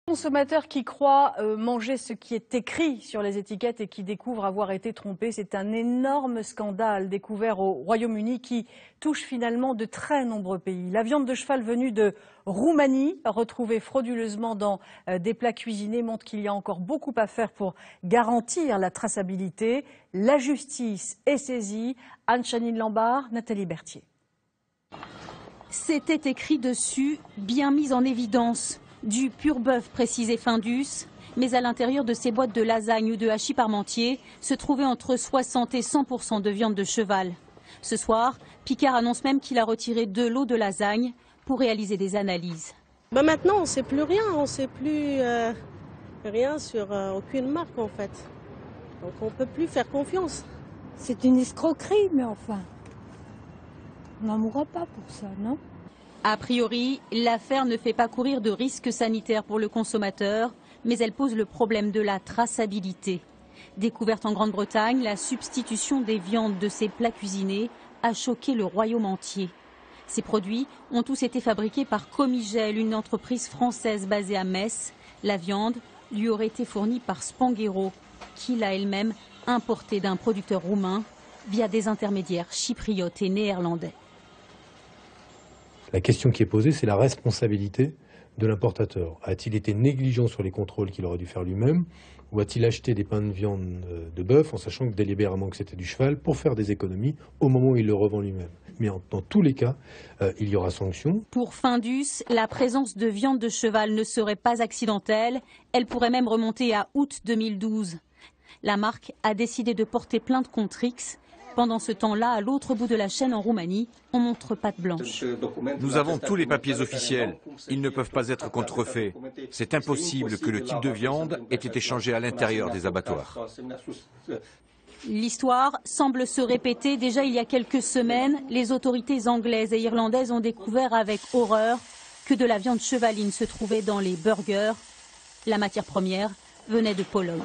Consommateurs qui croient manger ce qui est écrit sur les étiquettes et qui découvrent avoir été trompés. C'est un énorme scandale découvert au Royaume-Uni qui touche finalement de très nombreux pays. La viande de cheval venue de Roumanie, retrouvée frauduleusement dans des plats cuisinés, montre qu'il y a encore beaucoup à faire pour garantir la traçabilité. La justice est saisie. Anne-Chanine Lambard, Nathalie Berthier. C'était écrit dessus, bien mis en évidence. Du pur bœuf précisé Findus, mais à l'intérieur de ces boîtes de lasagne ou de hachis parmentier se trouvait entre 60 et 100% de viande de cheval. Ce soir, Picard annonce même qu'il a retiré de l'eau de lasagne pour réaliser des analyses. Maintenant, on ne sait plus rien, on ne sait plus rien sur aucune marque en fait. Donc on ne peut plus faire confiance. C'est une escroquerie, mais enfin, on n'en mourra pas pour ça, non ? A priori, l'affaire ne fait pas courir de risques sanitaires pour le consommateur, mais elle pose le problème de la traçabilité. Découverte en Grande-Bretagne, la substitution des viandes de ces plats cuisinés a choqué le royaume entier. Ces produits ont tous été fabriqués par Comigel, une entreprise française basée à Metz. La viande lui aurait été fournie par Spanghero, qui l'a elle-même importée d'un producteur roumain via des intermédiaires chypriotes et néerlandais. La question qui est posée, c'est la responsabilité de l'importateur. A-t-il été négligent sur les contrôles qu'il aurait dû faire lui-même, ou a-t-il acheté des pains de viande de bœuf en sachant que délibérément que c'était du cheval pour faire des économies au moment où il le revend lui-même? Mais dans tous les cas, il y aura sanction. Pour Findus, la présence de viande de cheval ne serait pas accidentelle. Elle pourrait même remonter à août 2012. La marque a décidé de porter plainte contre X. Pendant ce temps-là, à l'autre bout de la chaîne en Roumanie, on montre patte blanche. Nous avons tous les papiers officiels. Ils ne peuvent pas être contrefaits. C'est impossible que le type de viande ait été changé à l'intérieur des abattoirs. L'histoire semble se répéter. Déjà il y a quelques semaines, les autorités anglaises et irlandaises ont découvert avec horreur que de la viande chevaline se trouvait dans les burgers. La matière première venait de Pologne.